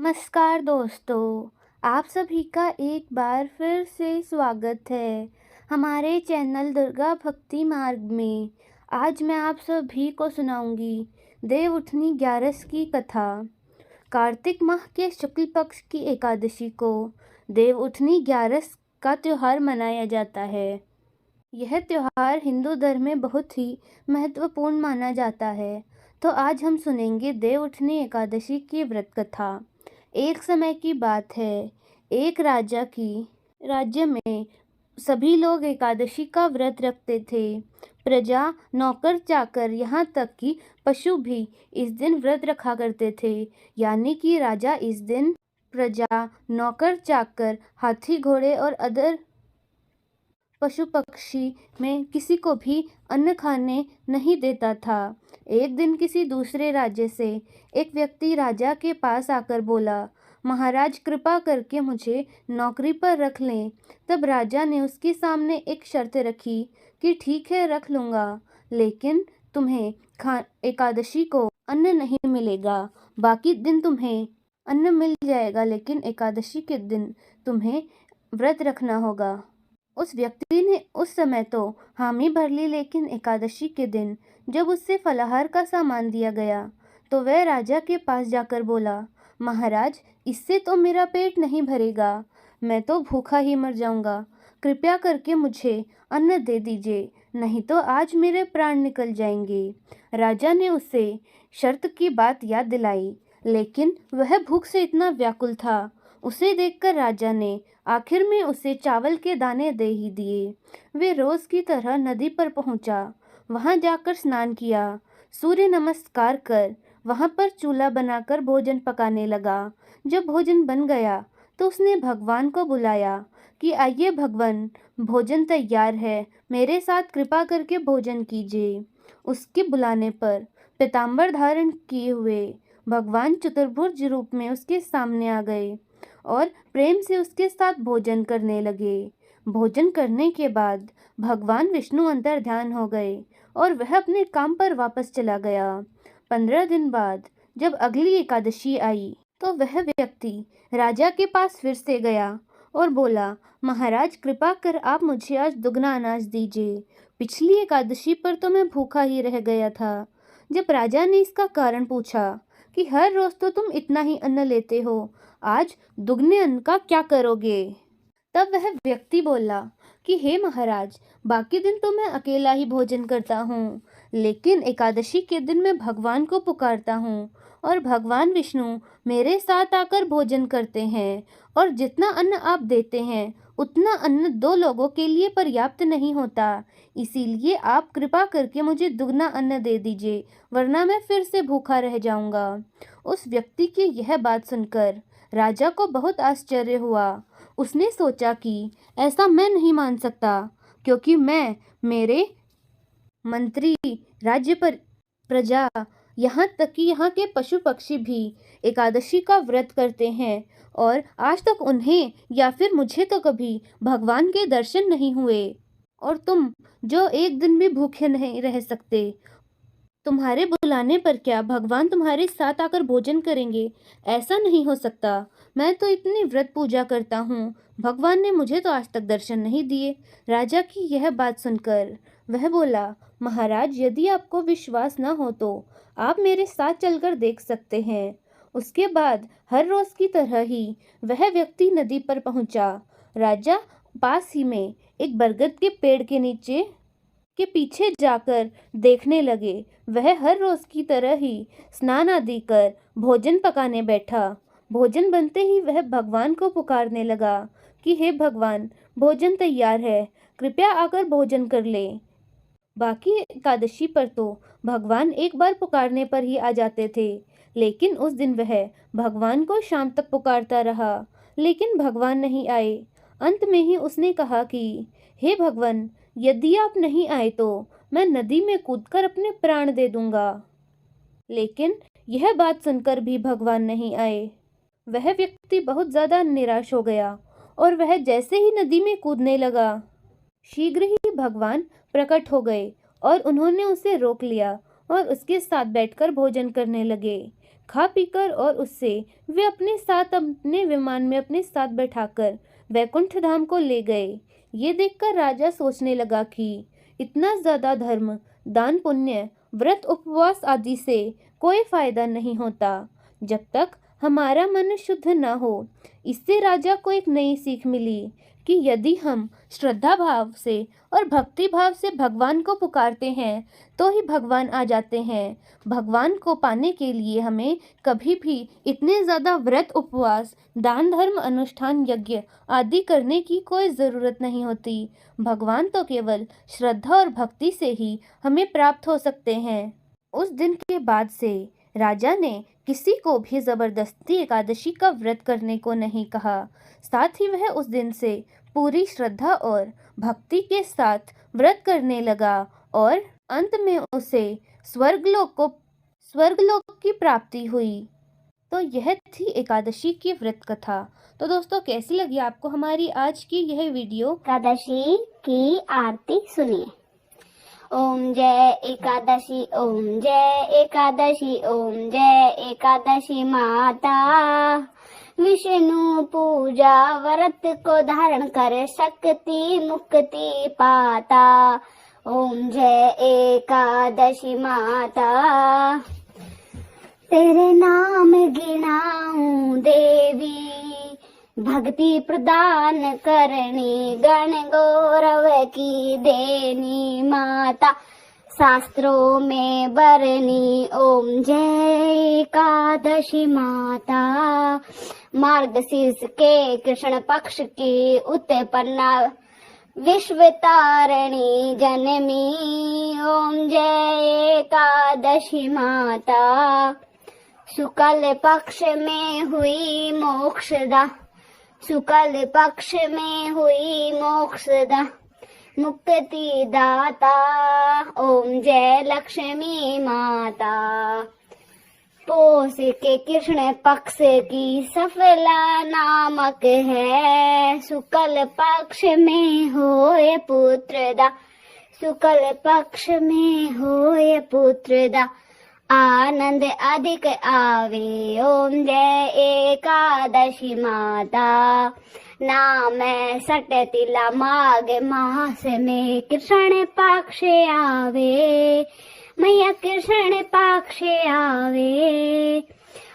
नमस्कार दोस्तों, आप सभी का एक बार फिर से स्वागत है हमारे चैनल दुर्गा भक्ति मार्ग में। आज मैं आप सभी को सुनाऊंगी देव उठनी 11 की कथा। कार्तिक माह के शुक्ल पक्ष की एकादशी को देव उठनी 11 का त्यौहार मनाया जाता है। यह त्यौहार हिंदू धर्म में बहुत ही महत्वपूर्ण माना जाता है। तो आज हम सुनेंगे देव उठनी एकादशी की व्रत कथा। एक समय की बात है, एक राज्य में सभी लोग एकादशी का व्रत रखते थे। प्रजा, नौकर चाकर, यहाँ तक कि पशु भी इस दिन व्रत रखा करते थे। यानी कि राजा इस दिन प्रजा, नौकर चाकर, हाथी घोड़े और अदर पशु पक्षी में किसी को भी अन्न खाने नहीं देता था। एक दिन किसी दूसरे राज्य से एक व्यक्ति राजा के पास आकर बोला, महाराज कृपा करके मुझे नौकरी पर रख लें। तब राजा ने उसके सामने एक शर्त रखी कि ठीक है, रख लूँगा, लेकिन तुम्हें एकादशी को अन्न नहीं मिलेगा। बाकी दिन तुम्हें अन्न मिल जाएगा, लेकिन एकादशी के दिन तुम्हें व्रत रखना होगा। उस व्यक्ति ने उस समय तो हामी भर ली, लेकिन एकादशी के दिन जब उससे फलाहार का सामान दिया गया तो वह राजा के पास जाकर बोला, महाराज इससे तो मेरा पेट नहीं भरेगा, मैं तो भूखा ही मर जाऊंगा। कृपया करके मुझे अन्न दे दीजिए, नहीं तो आज मेरे प्राण निकल जाएंगे। राजा ने उसे शर्त की बात याद दिलाई, लेकिन वह भूख से इतना व्याकुल था। उसे देखकर राजा ने आखिर में उसे चावल के दाने दे ही दिए। वे रोज की तरह नदी पर पहुंचा, वहां जाकर स्नान किया, सूर्य नमस्कार कर वहां पर चूल्हा बनाकर भोजन पकाने लगा। जब भोजन बन गया तो उसने भगवान को बुलाया कि आइए भगवान, भोजन तैयार है, मेरे साथ कृपा करके भोजन कीजिए। उसके बुलाने पर पीताम्बर धारण किए हुए भगवान चतुर्भुज रूप में उसके सामने आ गए और प्रेम से उसके साथ भोजन करने लगे। भोजन करने के बाद भगवान विष्णु अंतर ध्यान हो गए और वह अपने काम पर वापस चला गया। 15 दिन बाद जब अगली एकादशी आई तो वह व्यक्ति राजा के पास फिर से गया और बोला, महाराज कृपा कर आप मुझे आज दुगना अनाज दीजिए। पिछली एकादशी पर तो मैं भूखा ही रह गया था। जब राजा ने इसका कारण पूछा कि हर रोज तो तुम इतना ही अन्न लेते हो, आज दुगने अन्न का क्या करोगे? तब वह व्यक्ति बोला कि हे महाराज, बाकी दिन तो मैं अकेला ही भोजन करता हूँ, लेकिन एकादशी के दिन मैं भगवान को पुकारता हूँ और भगवान विष्णु मेरे साथ आकर भोजन करते हैं, और जितना अन्न आप देते हैं उतना अन्न 2 लोगों के लिए पर्याप्त नहीं होता। इसीलिए आप कृपा करके मुझे दुगना अन्न दे दीजिए, वरना मैं फिर से भूखा रह जाऊंगा। उस व्यक्ति की यह बात सुनकर राजा को बहुत आश्चर्य हुआ। उसने सोचा कि ऐसा मैं नहीं मान सकता, क्योंकि मैं, मेरे मंत्री, राज्य पर प्रजा, यहाँ तक कि यहाँ के पशु पक्षी भी एकादशी का व्रत करते हैं, और आज तक उन्हें या फिर मुझे तो कभी भगवान के दर्शन नहीं हुए। और तुम जो एक दिन भी भूखे नहीं रह सकते, तुम्हारे बुलाने पर क्या भगवान तुम्हारे साथ आकर भोजन करेंगे? ऐसा नहीं हो सकता। मैं तो इतनी व्रत पूजा करता हूँ, भगवान ने मुझे तो आज तक दर्शन नहीं दिए। राजा की यह बात सुनकर वह बोला, महाराज यदि आपको विश्वास न हो तो आप मेरे साथ चलकर देख सकते हैं। उसके बाद हर रोज की तरह ही वह व्यक्ति नदी पर पहुंचा। राजा पास ही में एक बरगद के पेड़ के नीचे के पीछे जाकर देखने लगे। वह हर रोज की तरह ही स्नान आदि कर भोजन पकाने बैठा। भोजन बनते ही वह भगवान को पुकारने लगा कि हे भगवान, भोजन तैयार है, कृपया आकर भोजन कर ले। बाकी एकादशी पर तो भगवान एक बार पुकारने पर ही आ जाते थे, लेकिन उस दिन वह भगवान को शाम तक पुकारता रहा, लेकिन भगवान नहीं आए। अंत में ही उसने कहा कि हे भगवान, यदि आप नहीं आए तो मैं नदी में कूदकर अपने प्राण दे दूंगा। लेकिन यह बात सुनकर भी भगवान नहीं आए। वह व्यक्ति बहुत ज्यादा निराश हो गया और वह जैसे ही नदी में कूदने लगा, शीघ्र ही भगवान प्रकट हो गए और उन्होंने उसे रोक लिया और उसके साथ बैठकर भोजन करने लगे। खा पीकर और उससे वे अपने विमान में अपने साथ बैठाकर वैकुंठ धाम को ले गए। ये देखकर राजा सोचने लगा कि इतना ज्यादा धर्म, दान पुण्य, व्रत उपवास आदि से कोई फायदा नहीं होता जब तक हमारा मन शुद्ध न हो। इससे राजा को एक नई सीख मिली कि यदि हम श्रद्धा भाव से और भक्ति भाव से भगवान को पुकारते हैं तो ही भगवान आ जाते हैं। भगवान को पाने के लिए हमें कभी भी इतने ज़्यादा व्रत उपवास, दान धर्म, अनुष्ठान, यज्ञ आदि करने की कोई ज़रूरत नहीं होती। भगवान तो केवल श्रद्धा और भक्ति से ही हमें प्राप्त हो सकते हैं। उस दिन के बाद से राजा ने किसी को भी जबरदस्ती एकादशी का व्रत करने को नहीं कहा। साथ ही वह उस दिन से पूरी श्रद्धा और भक्ति के साथ व्रत करने लगा और अंत में उसे स्वर्गलोक की प्राप्ति हुई। तो यह थी एकादशी की व्रत कथा। तो दोस्तों, कैसी लगी आपको हमारी आज की यह वीडियो? एकादशी की आरती सुनिए। ओम जय एकादशी, ओम जय एकादशी, ओम जय एकादशी माता। विष्णु पूजा व्रत को धारण कर शक्ति मुक्ति पाता। ओम जय एकादशी माता। तेरे नाम गिनाऊं देवी, भक्ति प्रदान करनी, गण गौरव की देनी माता, शास्त्रों में बरनी। ओम जय एकादशी माता। मार्गशीर्ष के कृष्ण पक्ष की उत्पन्ना, विश्व तारिणी जननी। ओम जय एकादशी माता। शुक्ल पक्ष में हुई मोक्षदा, शुक्ल पक्ष में हुई मोक्षदा, मुक्ति दाता। ओम जय लक्ष्मी माता। पोष के कृष्ण पक्ष की सफला नामक है, शुक्ल पक्ष में होए पुत्रदा, शुक्ल पक्ष में होए पुत्रदा। आनंद अधिक आवे। ओम जय एकादशी माता। नाम सट तिला माघ मास में कृष्ण पक्ष आवे, मैया कृष्ण पक्ष आवे।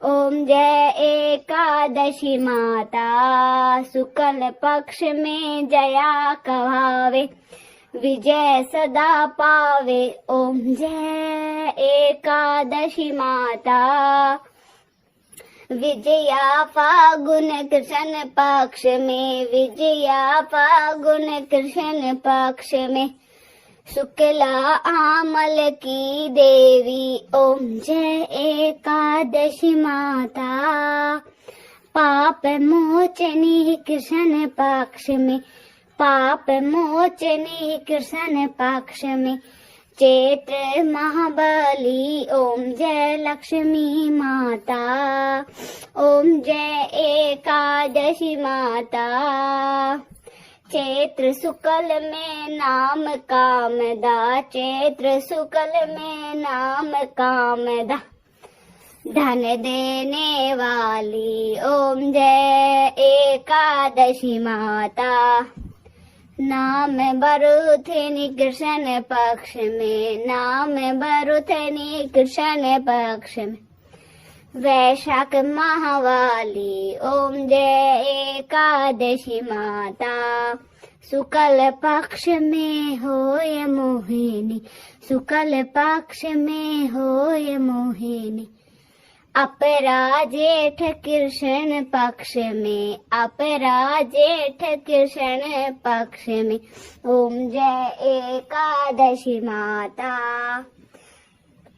ओम जय एकादशी माता। शुक्ल पक्ष में जया कहावे, विजय सदा पावे। ओम जय एकादशी माता। विजया फागुन कृष्ण पक्ष में, विजया फागुन कृष्ण पक्ष में, शुक्ला आमल की देवी। ओम जय एकादशी माता। पाप मोचनी कृष्ण पक्ष में, पाप मोचनी कृष्ण पक्ष में, चैत्र महाबली। ओम जय लक्ष्मी माता। ओम जय एकादशी माता। चैत्र शुक्ल में नाम कामदा, चैत्र शुक्ल में नाम कामदा, धन देने वाली। ओम जय एकादशी माता। नाम बरुथनी कृष्ण पक्ष में, नाम बरुथनी कृष्ण पक्ष में, वैशाख महावाली। ओम जय एकादशी माता। शुक्ल पक्ष में होय मोहिनी, शुक्ल पक्ष में होय मोहिनी, अपरा जेठ कृष्ण पक्ष में, अपरा जेठ कृष्ण पक्ष में। ओम जय एकादशी माता।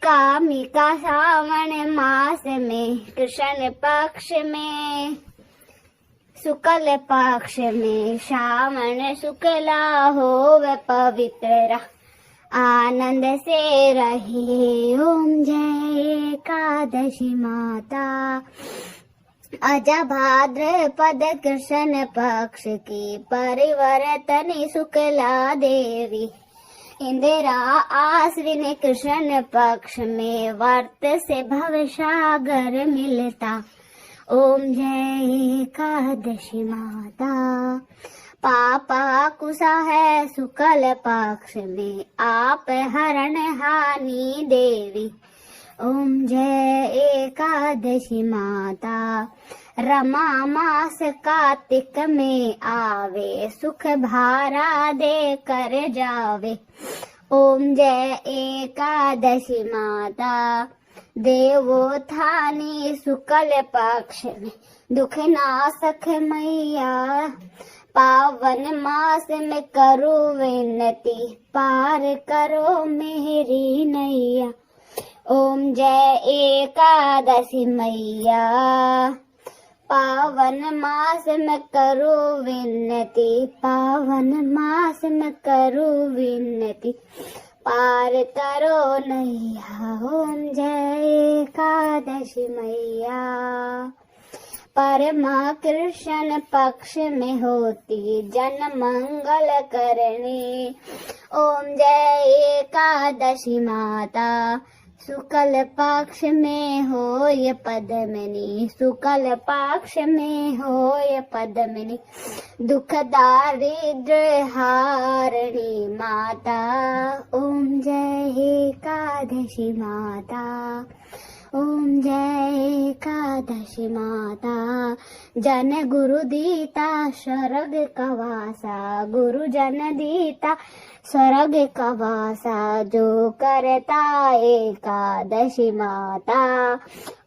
कामिका सावन मास में कृष्ण पक्ष में, शुक्ल पक्ष में, श्रावण शुक्ला होवे पवित्र, आनंद से रहिए। ओम जय एकादशी माता। अजा भाद्रपद कृष्ण पक्ष की परिवर्तनी शुक्ला देवी, इंदिरा आश्विन कृष्ण पक्ष में व्रत से भव सागर मिलता। ओम जय एकादशी माता। पापा कुसा है शुक्ल पक्ष में आप हरण हानि देवी। ओम जय एकादशी माता। रमा मास कार्तिक में आवे सुख भारा दे कर जावे। ओम जय एकादशी माता। देवोत्थानी शुक्ल पक्ष में दुख नाशक मैया। पावन मास में करो विनती पार करो मेरी नैया। ओम जय एकादशी मैया। पावन मास में करो विनती पावन मास में करो विनती पार करो नैया। ओम जय एकादशी मैया। परमा कृष्ण पक्ष में होती जन मंगल करनी। ओम जय एकादशी माता। शुक्ल पक्ष में हो ये पद्मिनी शुक्ल पक्ष में हो ये पद्मिनी दुख दारिद्र्य हारिणी माता। ओम जय एकादशी माता। ओम जय एकादशी माता। जन गुरु दीता स्वर्ग कवासा गुरु जन दीता स्वर्ग कवासा जो करता एकादशी माता।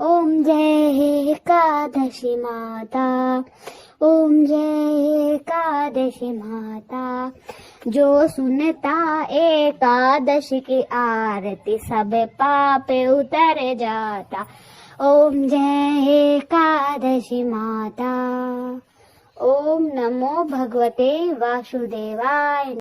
ओम जय एकादशी माता। ओम जय एकादशी माता। जो सुनता एकादशी की आरती सब पाप उतर जाता। ओम जय एकादशी माता। ओम नमो भगवते वासुदेवाय।